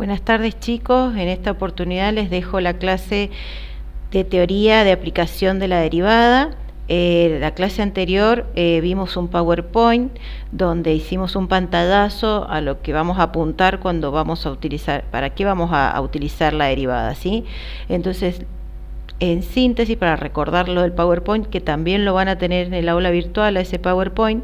Buenas tardes, chicos. En esta oportunidad les dejo la clase de teoría de aplicación de la derivada. La clase anterior vimos un PowerPoint donde hicimos un pantallazo a lo que vamos a apuntar cuando vamos a utilizar, para qué vamos a utilizar la derivada, ¿sí? Entonces, en síntesis, para recordarlo del PowerPoint, que también lo van a tener en el aula virtual, a ese PowerPoint,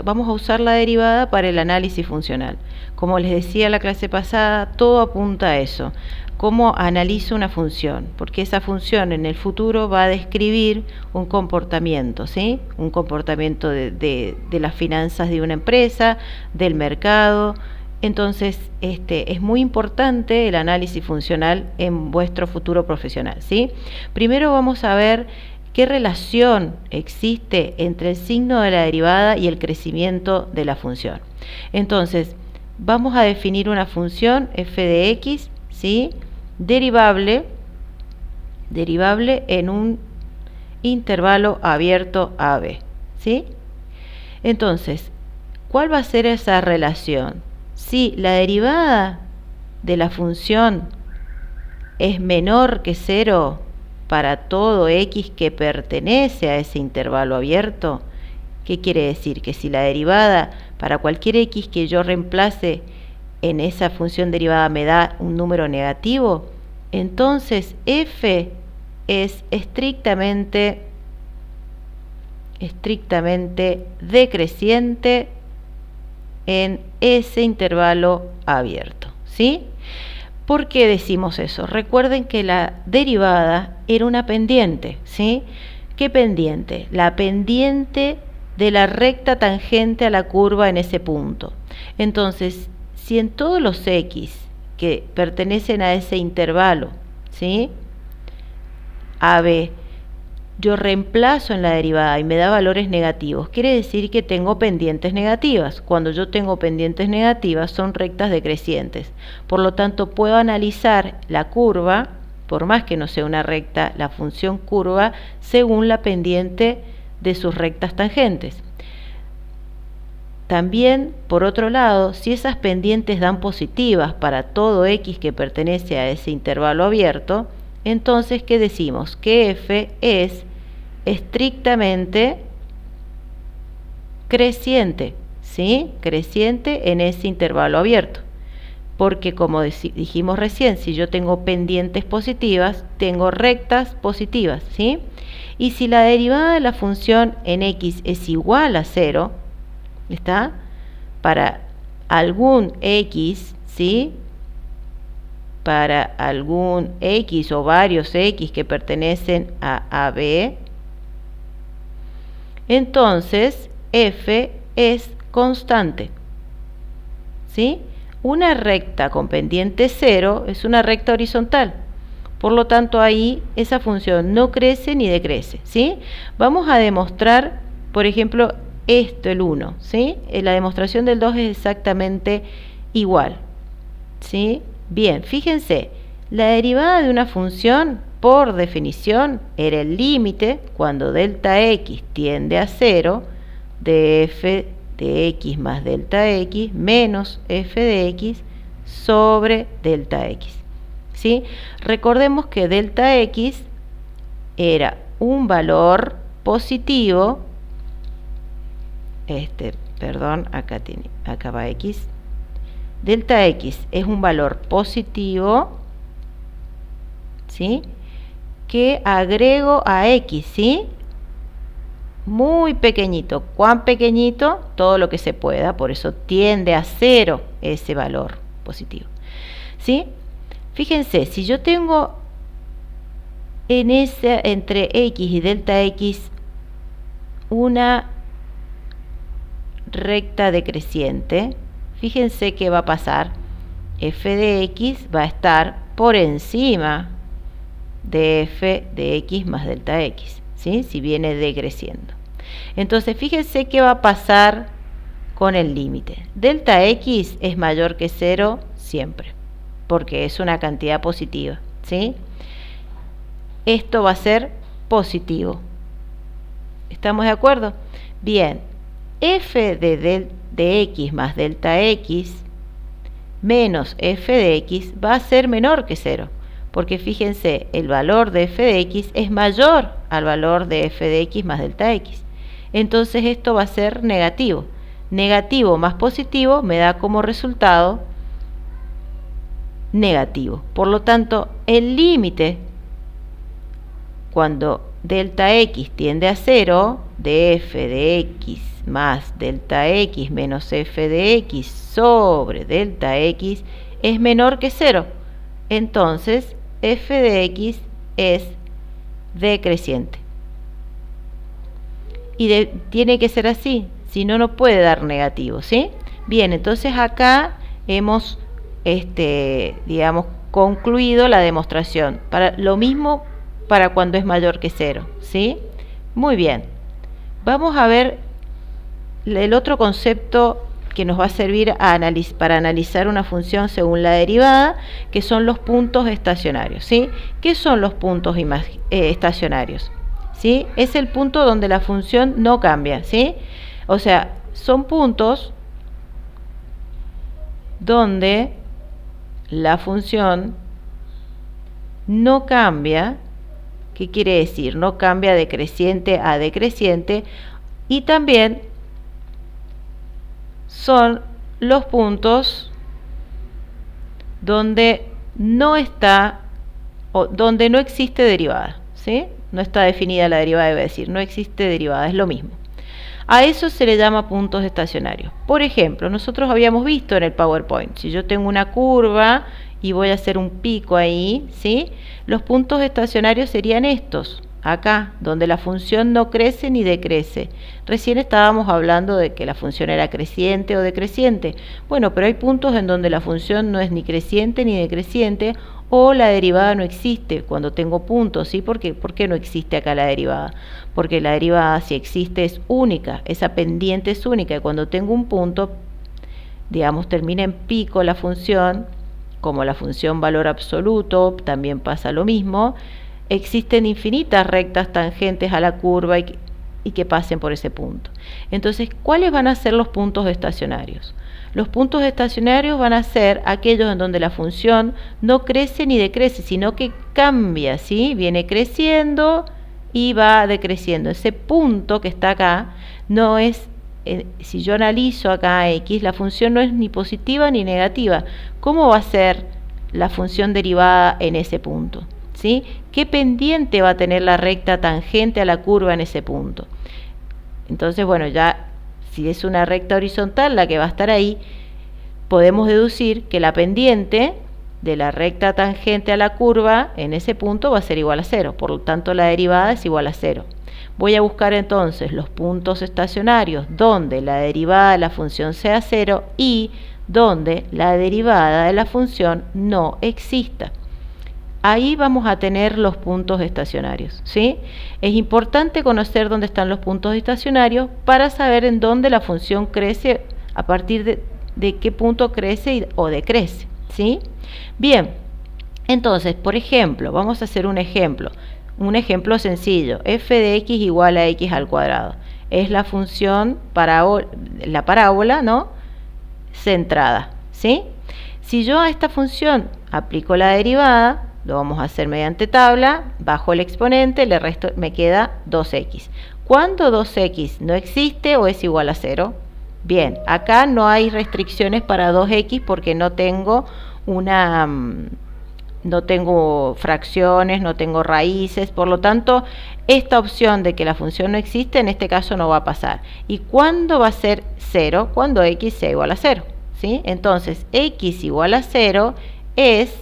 vamos a usar la derivada para el análisis funcional. Como les decía en la clase pasada, todo apunta a eso. Cómo analizo una función, porque esa función en el futuro va a describir un comportamiento, ¿sí? Un comportamiento de las finanzas de una empresa, del mercado. Entonces, es muy importante el análisis funcional en vuestro futuro profesional, ¿sí? Primero vamos a ver qué relación existe entre el signo de la derivada y el crecimiento de la función. Entonces, vamos a definir una función f de x, ¿sí? Derivable en un intervalo abierto AB, ¿sí? Entonces, ¿cuál va a ser esa relación? Si la derivada de la función es menor que 0 para todo x que pertenece a ese intervalo abierto, ¿qué quiere decir? Que si la derivada para cualquier x que yo reemplace en esa función derivada me da un número negativo, entonces f es estrictamente decreciente en ese intervalo abierto, ¿sí? ¿Por qué decimos eso? Recuerden que la derivada era una pendiente, ¿sí? ¿Qué pendiente? La pendiente de la recta tangente a la curva en ese punto. Entonces, si en todos los x que pertenecen a ese intervalo, ¿sí? AB, yo reemplazo en la derivada y me da valores negativos, quiere decir que tengo pendientes negativas. Cuando yo tengo pendientes negativas son rectas decrecientes. Por lo tanto, puedo analizar la curva, por más que no sea una recta, la función curva, según la pendiente de sus rectas tangentes. También, por otro lado, si esas pendientes dan positivas para todo x que pertenece a ese intervalo abierto, entonces, ¿qué decimos? Que f es estrictamente creciente, ¿sí? Creciente en ese intervalo abierto. Porque como dijimos recién, si yo tengo pendientes positivas, tengo rectas positivas, ¿sí? Y si la derivada de la función en x es igual a 0, ¿está? Para algún x, ¿sí? Para algún x o varios x que pertenecen a AB, entonces f es constante, ¿sí? Una recta con pendiente 0 es una recta horizontal. Por lo tanto, ahí esa función no crece ni decrece, ¿sí? Vamos a demostrar, por ejemplo, esto, el 1, ¿sí? La demostración del 2 es exactamente igual, ¿sí? Bien, fíjense, la derivada de una función, por definición, era el límite, cuando delta x tiende a 0, de f de x más delta x menos f de x sobre delta x, ¿sí? Recordemos que delta x era un valor positivo, acá va x. Delta x es un valor positivo, ¿sí? Que agrego a x, ¿sí? Muy pequeñito. ¿Cuán pequeñito? Todo lo que se pueda, por eso tiende a 0 ese valor positivo, ¿sí? Fíjense, si yo tengo entre x y delta x una recta decreciente, fíjense qué va a pasar. F de x va a estar por encima de f de x más delta x, ¿sí? Si viene decreciendo. Entonces, fíjense qué va a pasar con el límite. Delta x es mayor que 0 siempre, porque es una cantidad positiva, ¿sí? Esto va a ser positivo. ¿Estamos de acuerdo? Bien, f de x más delta x menos f de x va a ser menor que 0. Porque fíjense, el valor de f de x es mayor al valor de f de x más delta x. Entonces esto va a ser negativo. Negativo más positivo me da como resultado negativo. Por lo tanto, el límite cuando delta x tiende a 0 de f de x más delta x menos f de x sobre delta x es menor que 0. Entonces, f de x es decreciente. Y tiene que ser así, si no, no puede dar negativo, ¿sí? Bien, entonces acá hemos, digamos, concluido la demostración. Para lo mismo para cuando es mayor que 0, ¿sí? Muy bien. Vamos a ver el otro concepto que nos va a servir para analizar una función según la derivada, que son los puntos estacionarios, ¿sí? ¿Qué son los puntos estacionarios? ¿Sí? Es el punto donde la función no cambia, ¿sí? O sea, son puntos donde la función no cambia. ¿Qué quiere decir? No cambia de creciente a decreciente, y también son los puntos donde no está o donde no existe derivada, ¿sí? No está definida la derivada, debe decir, no existe derivada, es lo mismo. A eso se le llama puntos estacionarios. Por ejemplo, nosotros habíamos visto en el PowerPoint, si yo tengo una curva y voy a hacer un pico ahí, ¿sí? Los puntos estacionarios serían estos, acá, donde la función no crece ni decrece. Recién estábamos hablando de que la función era creciente o decreciente. Bueno, pero hay puntos en donde la función no es ni creciente ni decreciente, o la derivada no existe cuando tengo puntos, ¿sí? ¿Por qué no existe acá la derivada? Porque la derivada, si existe, es única, esa pendiente es única, y cuando tengo un punto, digamos, termina en pico la función, como la función valor absoluto, también pasa lo mismo. Existen infinitas rectas tangentes a la curva y que pasen por ese punto. Entonces, ¿cuáles van a ser los puntos estacionarios? Los puntos estacionarios van a ser aquellos en donde la función no crece ni decrece, sino que cambia, ¿sí? Viene creciendo y va decreciendo. Ese punto que está acá no es, si yo analizo acá x, la función no es ni positiva ni negativa. ¿Cómo va a ser la función derivada en ese punto? ¿Sí? ¿Qué pendiente va a tener la recta tangente a la curva en ese punto? Entonces, bueno, ya si es una recta horizontal la que va a estar ahí, podemos deducir que la pendiente de la recta tangente a la curva en ese punto va a ser igual a 0. Por lo tanto, la derivada es igual a 0. Voy a buscar entonces los puntos estacionarios donde la derivada de la función sea 0 y donde la derivada de la función no exista. Ahí vamos a tener los puntos estacionarios, ¿sí? Es importante conocer dónde están los puntos estacionarios para saber en dónde la función crece, a partir de qué punto crece o decrece, ¿sí? Bien, entonces, por ejemplo, vamos a hacer un ejemplo sencillo. F de x igual a x al cuadrado. Es la función, la parábola, ¿no? Centrada, ¿sí? Si yo a esta función aplico la derivada, lo vamos a hacer mediante tabla, bajo el exponente, le resto, me queda 2x. ¿Cuándo 2x no existe o es igual a 0? Bien, acá no hay restricciones para 2x porque no tengo no tengo fracciones, no tengo raíces, por lo tanto, esta opción de que la función no existe, en este caso no va a pasar. ¿Y cuándo va a ser 0? Cuando x sea igual a 0, ¿sí? Entonces, x igual a 0 es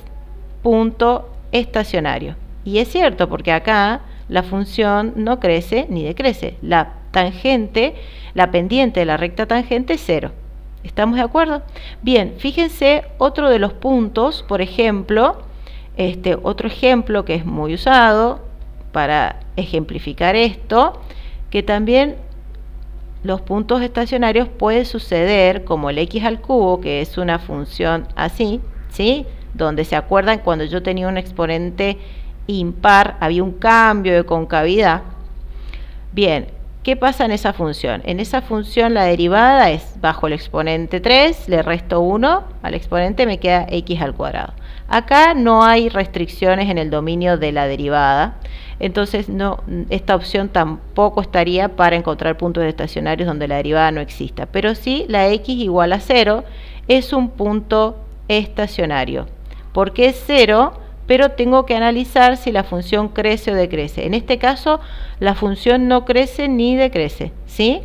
punto estacionario. Y es cierto, porque acá la función no crece ni decrece. La tangente, la pendiente de la recta tangente es 0. ¿Estamos de acuerdo? Bien, fíjense otro de los puntos, por ejemplo, otro ejemplo que es muy usado para ejemplificar esto, que también los puntos estacionarios puede suceder como el x al cubo, que es una función así, ¿sí? Donde se acuerdan cuando yo tenía un exponente impar, había un cambio de concavidad. Bien, ¿qué pasa en esa función? En esa función la derivada es bajo el exponente 3, le resto 1 al exponente, me queda x al cuadrado. Acá no hay restricciones en el dominio de la derivada, entonces esta opción tampoco estaría para encontrar puntos estacionarios donde la derivada no exista, pero sí la x igual a 0 es un punto estacionario, porque es 0, pero tengo que analizar si la función crece o decrece. En este caso, la función no crece ni decrece, ¿sí?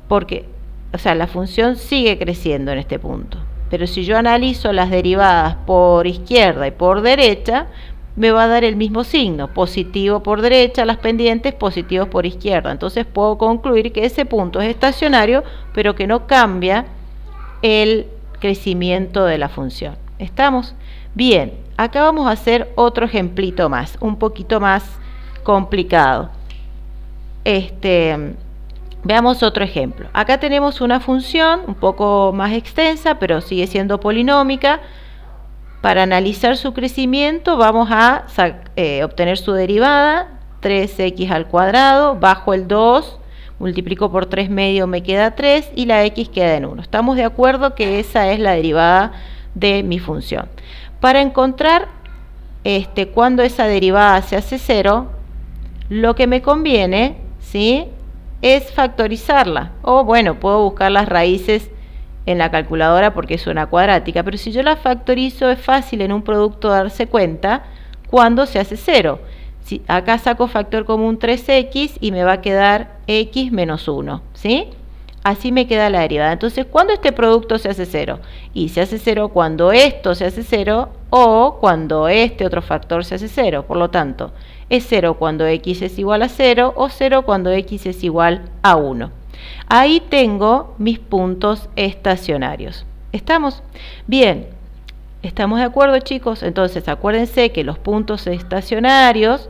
Porque, la función sigue creciendo en este punto. Pero si yo analizo las derivadas por izquierda y por derecha, me va a dar el mismo signo, positivo por derecha, las pendientes, positivos por izquierda. Entonces puedo concluir que ese punto es estacionario, pero que no cambia el crecimiento de la función. ¿Estamos? Bien, acá vamos a hacer otro ejemplito más, un poquito más complicado. Veamos otro ejemplo. Acá tenemos una función un poco más extensa, pero sigue siendo polinómica. Para analizar su crecimiento vamos a obtener su derivada, 3x al cuadrado, bajo el 2, multiplico por 3 medio, me queda 3 y la x queda en 1. ¿Estamos de acuerdo que esa es la derivada de mi función? Para encontrar cuando esa derivada se hace 0, lo que me conviene, ¿sí?, es factorizarla. O bueno, puedo buscar las raíces en la calculadora porque es una cuadrática, pero si yo la factorizo es fácil en un producto darse cuenta cuando se hace 0. Si acá saco factor común 3x y me va a quedar x menos 1, ¿sí? Así me queda la derivada. Entonces, ¿cuándo este producto se hace 0? Y se hace 0 cuando esto se hace 0 o cuando este otro factor se hace 0. Por lo tanto, es 0 cuando x es igual a 0 o 0 cuando x es igual a 1. Ahí tengo mis puntos estacionarios. ¿Estamos? Bien. ¿Estamos de acuerdo, chicos? Entonces, acuérdense que los puntos estacionarios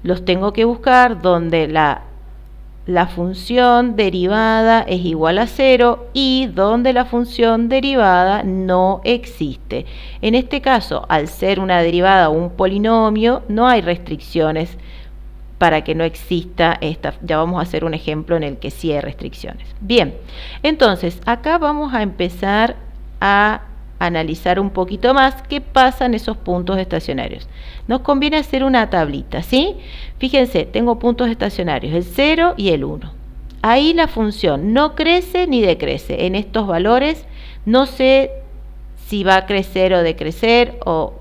los tengo que buscar donde la función derivada es igual a 0 y donde la función derivada no existe. En este caso, al ser una derivada o un polinomio, no hay restricciones para que no exista esta. Ya vamos a hacer un ejemplo en el que sí hay restricciones. Bien, entonces acá vamos a empezar a analizar un poquito más qué pasa en esos puntos estacionarios. Nos conviene hacer una tablita, ¿sí? Fíjense, tengo puntos estacionarios, el 0 y el 1. Ahí la función no crece ni decrece. En estos valores no sé si va a crecer o decrecer o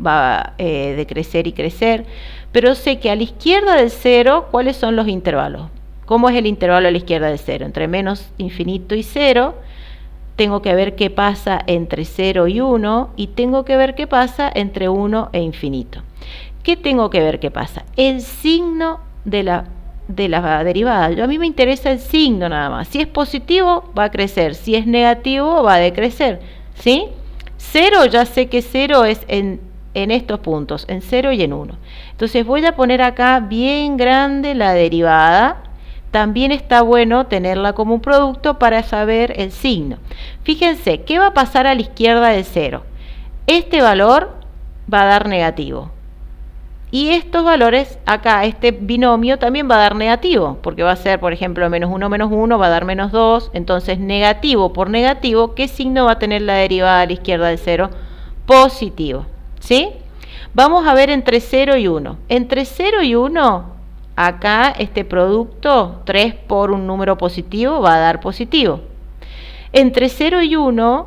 va a decrecer y crecer, pero sé que a la izquierda del 0, ¿cuáles son los intervalos? ¿Cómo es el intervalo a la izquierda del 0? Entre menos infinito y 0. Tengo que ver qué pasa entre 0 y 1 y tengo que ver qué pasa entre 1 e infinito. ¿Qué tengo que ver qué pasa? El signo de la derivada. A mí me interesa el signo nada más. Si es positivo, va a crecer. Si es negativo, va a decrecer. ¿Sí? 0, ya sé que 0 es en estos puntos, en 0 y en 1. Entonces voy a poner acá bien grande la derivada. También está bueno tenerla como un producto para saber el signo. Fíjense, ¿qué va a pasar a la izquierda del 0? Este valor va a dar negativo. Y estos valores, acá, este binomio también va a dar negativo, porque va a ser, por ejemplo, menos 1 va a dar menos 2. Entonces, negativo por negativo, ¿qué signo va a tener la derivada a la izquierda del 0? Positivo, ¿sí? Vamos a ver entre 0 y 1. Entre 0 y 1... acá este producto, 3 por un número positivo, va a dar positivo. Entre 0 y 1,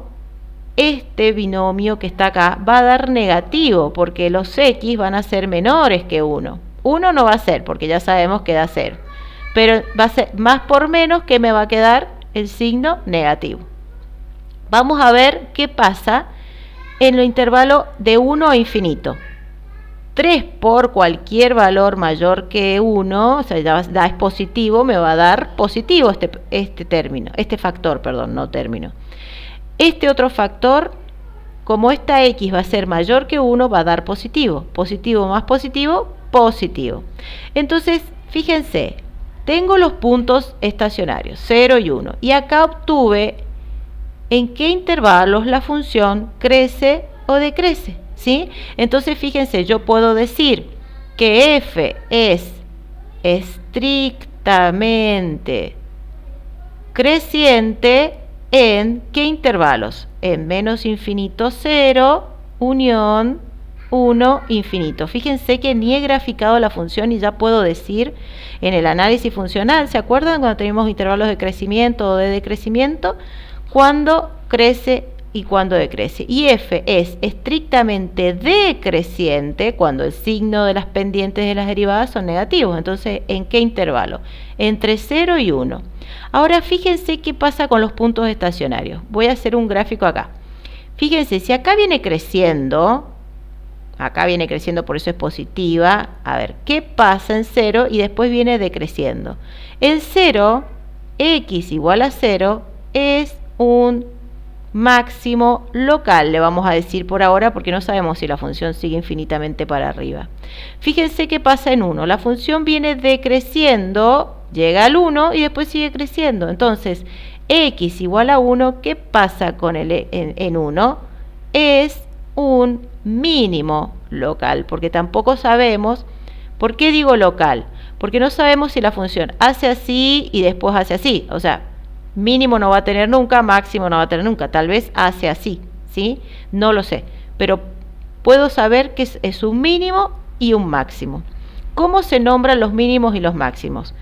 este binomio que está acá va a dar negativo, porque los x van a ser menores que 1. 1 no va a ser, porque ya sabemos que da 0. Pero va a ser más por menos que me va a quedar el signo negativo. Vamos a ver qué pasa en el intervalo de 1 a infinito. 3 por cualquier valor mayor que 1, o sea, ya es positivo, me va a dar positivo este factor, no término. Este otro factor, como esta x va a ser mayor que 1, va a dar positivo. Positivo más positivo, positivo. Entonces, fíjense, tengo los puntos estacionarios, 0 y 1. Y acá obtuve en qué intervalos la función crece o decrece. ¿Sí? Entonces, fíjense, yo puedo decir que f es estrictamente estrictamente creciente en ¿qué intervalos? En menos infinito 0, unión 1, infinito. Fíjense que ni he graficado la función y ya puedo decir en el análisis funcional, ¿se acuerdan cuando tenemos intervalos de crecimiento o de decrecimiento? Cuando crece y cuando decrece. Y f es estrictamente decreciente cuando el signo de las pendientes de las derivadas son negativos. Entonces, ¿en qué intervalo? Entre 0 y 1. Ahora fíjense qué pasa con los puntos estacionarios. Voy a hacer un gráfico acá. Fíjense, si acá viene creciendo, por eso es positiva. A ver, ¿qué pasa en 0 y después viene decreciendo? En 0, x igual a 0 es un máximo local, le vamos a decir por ahora, porque no sabemos si la función sigue infinitamente para arriba. Fíjense qué pasa en 1. La función viene decreciendo, llega al 1 y después sigue creciendo. Entonces, x igual a 1, ¿qué pasa con el en 1? Es un mínimo local, porque tampoco sabemos. ¿Por qué digo local? Porque no sabemos si la función hace así y después hace así. O sea, mínimo no va a tener nunca, máximo no va a tener nunca. Tal vez hace así, ¿sí? No lo sé. Pero puedo saber que es un mínimo y un máximo. ¿Cómo se nombran los mínimos y los máximos?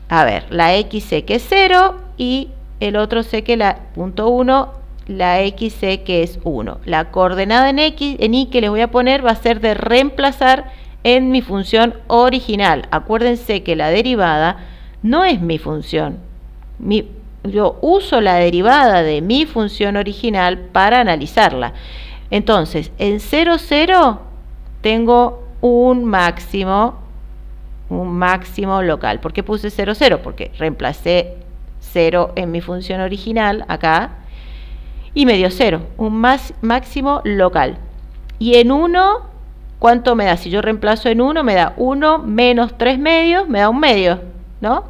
A ver, la x sé que es 0 y el otro sé que la punto 1, la x sé que es 1. La coordenada en y que les voy a poner va a ser de reemplazar en mi función original. Acuérdense que la derivada no es mi función. Yo uso la derivada de mi función original para analizarla. Entonces, en 0, 0 tengo un máximo local. ¿Por qué puse 0, 0? Porque reemplacé 0 en mi función original acá y me dio 0, un máximo local. Y en 1, ¿cuánto me da? Si yo reemplazo en 1, me da 1 menos 3 medios, me da un medio, ¿no?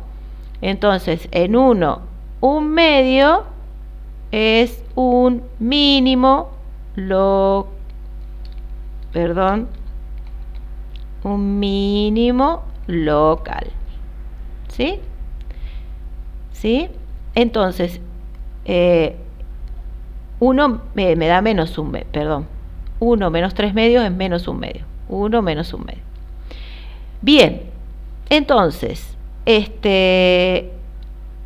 Entonces, en 1, un medio es un mínimo un mínimo local. ¿Sí? ¿Sí? Entonces, 1 me da menos un medio, perdón. 1 menos 3 medios es menos un medio. 1 menos un medio. Bien, entonces,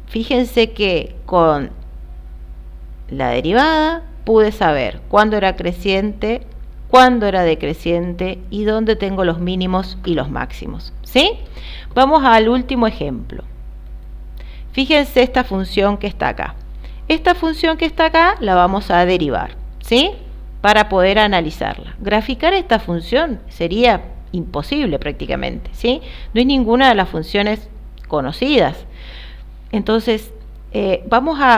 fíjense que con la derivada pude saber cuándo era creciente, cuándo era decreciente y dónde tengo los mínimos y los máximos. ¿Sí? Vamos al último ejemplo. Fíjense esta función que está acá. Esta función que está acá la vamos a derivar, ¿sí? Para poder analizarla. Graficar esta función sería imposible prácticamente, ¿sí? No es ninguna de las funciones conocidas. Entonces,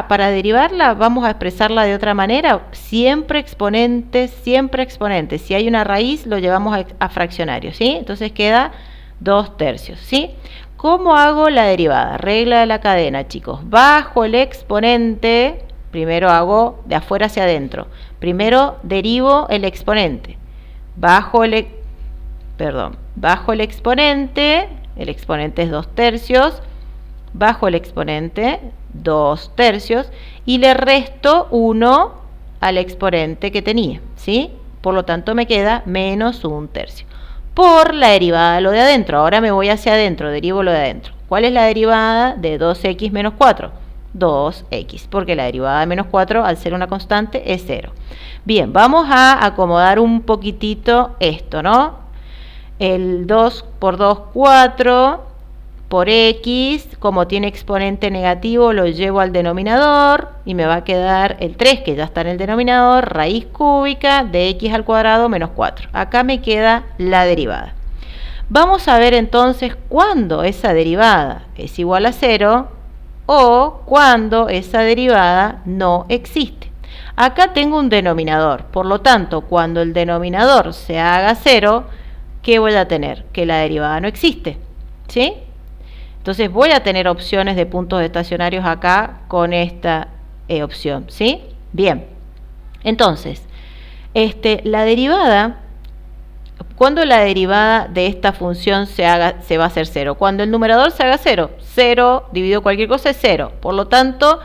para derivarla, vamos a expresarla de otra manera. Siempre exponente, siempre exponente. Si hay una raíz, lo llevamos a fraccionario, ¿sí? Entonces queda 2/3, ¿sí? ¿Cómo hago la derivada? Regla de la cadena, chicos. Bajo el exponente, primero hago de afuera hacia adentro. Primero derivo el exponente. Bajo el exponente es 2/3. Bajo el exponente, 2/3. Y le resto 1 al exponente que tenía, ¿sí? Por lo tanto, me queda menos 1/3. Por la derivada de lo de adentro. Ahora me voy hacia adentro, derivo lo de adentro. ¿Cuál es la derivada de 2x menos 4? 2x, porque la derivada de menos 4, al ser una constante, es 0. Bien, vamos a acomodar un poquitito esto, ¿no? El 2 por 2, 4, por x, como tiene exponente negativo, lo llevo al denominador y me va a quedar el 3, que ya está en el denominador, raíz cúbica de x al cuadrado menos 4. Acá me queda la derivada. Vamos a ver entonces cuándo esa derivada es igual a 0 o cuando esa derivada no existe. Acá tengo un denominador, por lo tanto, cuando el denominador se haga 0, ¿qué voy a tener? Que la derivada no existe, ¿sí? Entonces voy a tener opciones de puntos estacionarios acá con esta opción, ¿sí? Bien, entonces, la derivada, ¿Cuándo la derivada de esta función se va a hacer 0? Cuando el numerador se haga 0. 0 dividido cualquier cosa es 0. Por lo tanto,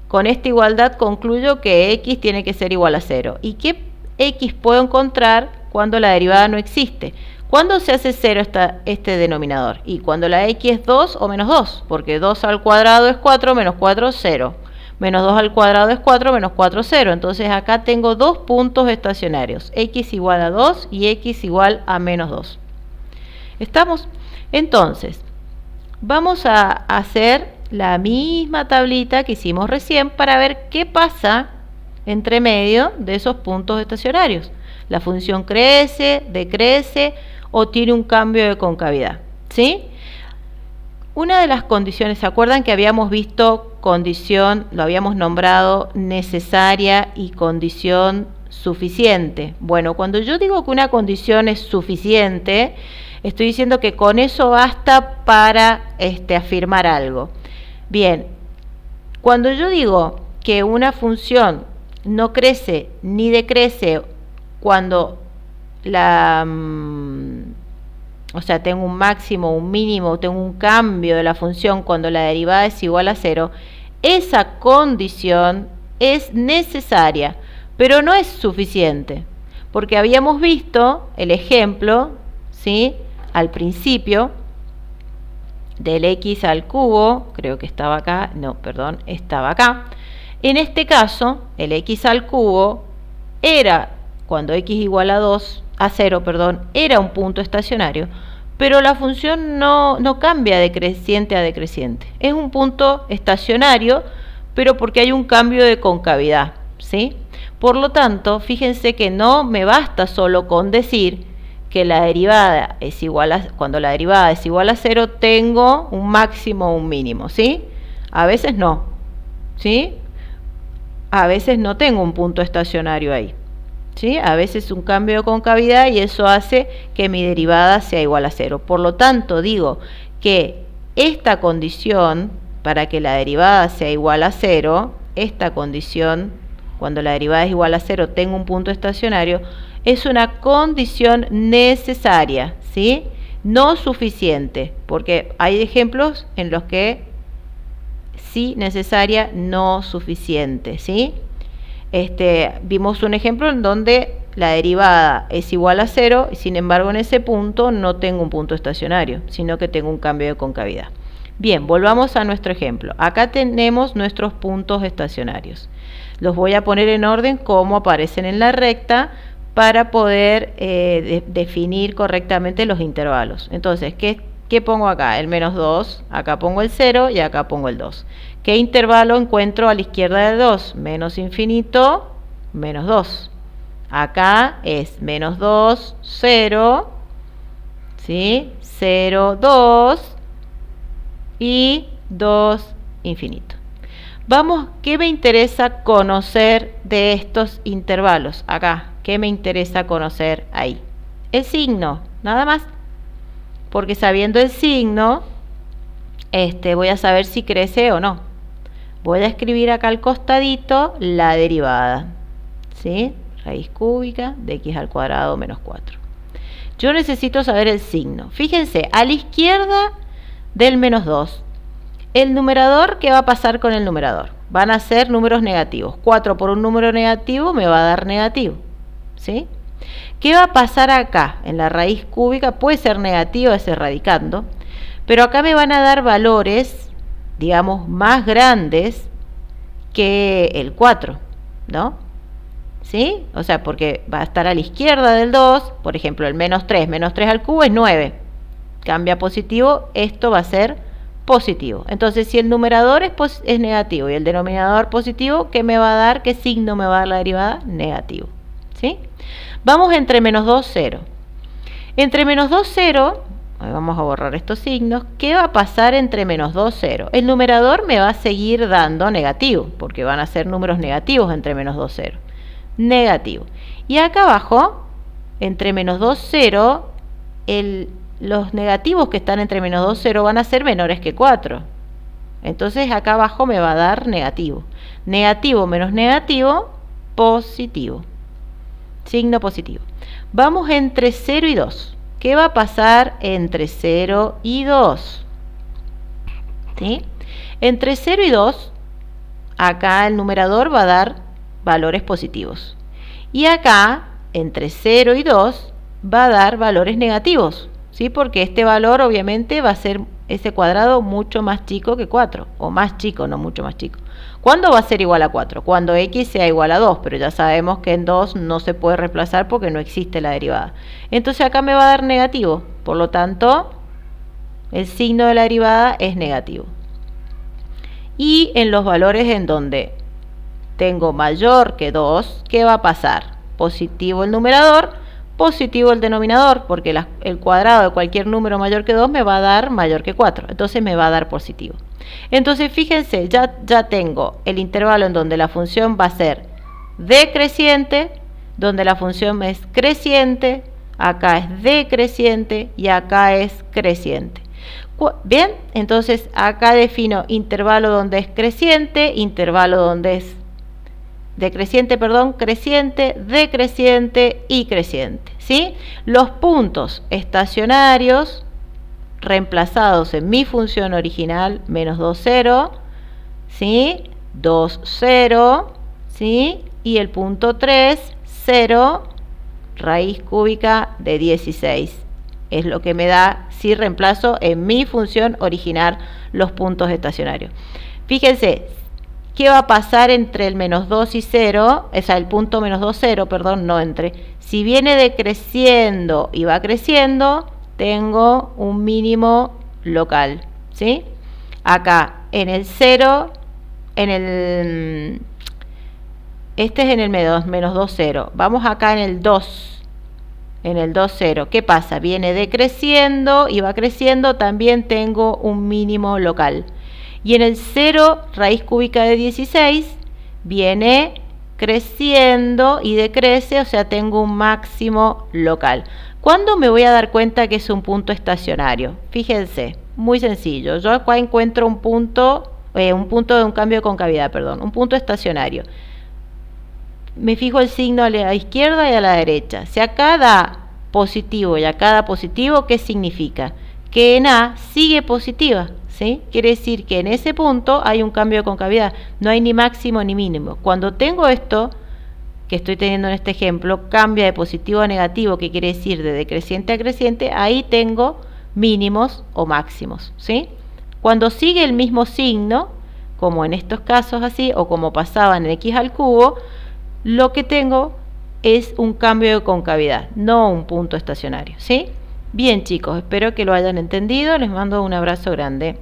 con esta igualdad concluyo que x tiene que ser igual a 0. ¿Y qué x puedo encontrar cuando la derivada no existe? ¿Cuándo se hace 0 este denominador? Y cuando la x es 2 o menos 2, porque 2 al cuadrado es 4, menos 4, 0. Menos 2 al cuadrado es 4, menos 4, 0. Entonces acá tengo dos puntos estacionarios, x igual a 2 y x igual a menos 2. ¿Estamos? Entonces, vamos a hacer la misma tablita que hicimos recién para ver qué pasa entre medio de esos puntos estacionarios. La función crece, decrece o tiene un cambio de concavidad, ¿sí? Una de las condiciones, ¿se acuerdan que habíamos visto condición, lo habíamos nombrado necesaria y condición suficiente? Bueno, cuando yo digo que una condición es suficiente, estoy diciendo que con eso basta para afirmar algo. Bien, cuando yo digo que una función no crece ni decrece cuando o sea, tengo un máximo, un mínimo, tengo un cambio de la función cuando la derivada es igual a 0, esa condición es necesaria, pero no es suficiente, porque habíamos visto el ejemplo, ¿sí?, al principio, del x al cubo, creo que estaba acá, no, perdón, estaba acá. En este caso, el x al cubo era, cuando x igual a 0, era un punto estacionario, pero la función no cambia de creciente a decreciente. Es un punto estacionario, pero porque hay un cambio de concavidad, ¿sí? Por lo tanto, fíjense que no me basta solo con decir que la derivada es igual a, cuando la derivada es igual a 0, tengo un máximo o un mínimo, ¿sí? A veces no, ¿sí? A veces no tengo un punto estacionario ahí, ¿sí? A veces un cambio de concavidad y eso hace que mi derivada sea igual a 0. Por lo tanto, digo que esta condición, para que la derivada sea igual a 0, esta condición, cuando la derivada es igual a 0, tengo un punto estacionario, es una condición necesaria, ¿sí? No suficiente, porque hay ejemplos en los que sí necesaria, no suficiente, ¿sí? Vimos un ejemplo en donde la derivada es igual a 0 y sin embargo en ese punto no tengo un punto estacionario, sino que tengo un cambio de concavidad. Bien, volvamos a nuestro ejemplo. Acá tenemos nuestros puntos estacionarios. Los voy a poner en orden como aparecen en la recta para poder definir correctamente los intervalos. Entonces, ¿qué pongo acá? El menos 2, acá pongo el 0 y acá pongo el 2. ¿Qué intervalo encuentro a la izquierda del 2? Menos infinito, menos 2. Acá es menos 2, 0, ¿sí? 0, 2 y 2, infinito. Vamos, ¿qué me interesa conocer de estos intervalos? Acá, ¿qué me interesa conocer ahí? El signo, nada más. Porque sabiendo el signo, voy a saber si crece o no. Voy a escribir acá al costadito la derivada, ¿sí? Raíz cúbica de x al cuadrado menos 4. Yo necesito saber el signo. Fíjense, a la izquierda del menos 2, el numerador, ¿qué va a pasar con el numerador? Van a ser números negativos. 4 por un número negativo me va a dar negativo, ¿sí? ¿Qué va a pasar acá? En la raíz cúbica puede ser negativa ese radicando, pero acá me van a dar valores, digamos, más grandes que el 4, ¿no? ¿Sí? O sea, porque va a estar a la izquierda del 2, por ejemplo, el menos 3 al cubo es 9. Cambia positivo, esto va a ser positivo. Entonces, si el numerador es negativo y el denominador positivo, ¿qué me va a dar? ¿Qué signo me va a dar la derivada? Negativo, ¿sí? Vamos entre menos 2, 0. Entre menos 2, 0, vamos a borrar estos signos. ¿Qué va a pasar entre menos 2, 0? El numerador me va a seguir dando negativo, porque van a ser números negativos entre menos 2, 0. Negativo. Y acá abajo, entre menos 2, 0, los negativos que están entre menos 2, 0 van a ser menores que 4. Entonces acá abajo me va a dar negativo. Negativo menos negativo, positivo. Signo positivo. Vamos entre 0 y 2. ¿Qué va a pasar entre 0 y 2? ¿Sí? Entre 0 y 2, acá el numerador va a dar valores positivos. Y acá, entre 0 y 2, va a dar valores negativos, ¿sí? Porque este valor obviamente va a ser ese cuadrado mucho más chico que 4, o más chico, no mucho más chico. ¿Cuándo va a ser igual a 4? Cuando x sea igual a 2, pero ya sabemos que en 2 no se puede reemplazar porque no existe la derivada. Entonces acá me va a dar negativo, por lo tanto, el signo de la derivada es negativo. Y en los valores en donde tengo mayor que 2, ¿qué va a pasar? Positivo el numerador, positivo el denominador, porque el cuadrado de cualquier número mayor que 2 me va a dar mayor que 4, entonces me va a dar positivo. Entonces fíjense, ya tengo el intervalo en donde la función va a ser decreciente, donde la función es creciente, acá es decreciente y acá es creciente. Bien, entonces acá defino intervalo donde es creciente, intervalo donde es decreciente, perdón, creciente, decreciente y creciente, ¿sí? Los puntos estacionarios reemplazados en mi función original, menos 2, 0, ¿sí? 2, 0, ¿sí? Y el punto 3, 0, raíz cúbica de 16. Es lo que me da si reemplazo en mi función original los puntos estacionarios. Fíjense, ¿qué va a pasar entre el menos 2 y 0? O sea, el punto menos 2, 0, perdón, no entre. Si viene decreciendo y va creciendo, tengo un mínimo local, ¿sí? Acá, en el 0, este es en el menos 2, 0. Vamos acá en el 2. En el 2, 0. ¿Qué pasa? Viene decreciendo y va creciendo, también tengo un mínimo local. Y en el 0, raíz cúbica de 16, viene creciendo y decrece, o sea, tengo un máximo local. ¿Cuándo me voy a dar cuenta que es un punto estacionario? Fíjense, muy sencillo. Yo acá encuentro un punto de un cambio de concavidad, perdón, un punto estacionario. Me fijo el signo a la izquierda y a la derecha. Si acá da positivo y acá da positivo, ¿qué significa? Que en A sigue positiva, ¿sí? Quiere decir que en ese punto hay un cambio de concavidad, no hay ni máximo ni mínimo. Cuando tengo esto, que estoy teniendo en este ejemplo, cambia de positivo a negativo, que quiere decir de decreciente a creciente, ahí tengo mínimos o máximos, ¿sí? Cuando sigue el mismo signo, como en estos casos así, o como pasaba en x al cubo, lo que tengo es un cambio de concavidad, no un punto estacionario, ¿sí? Bien, chicos, espero que lo hayan entendido. Les mando un abrazo grande.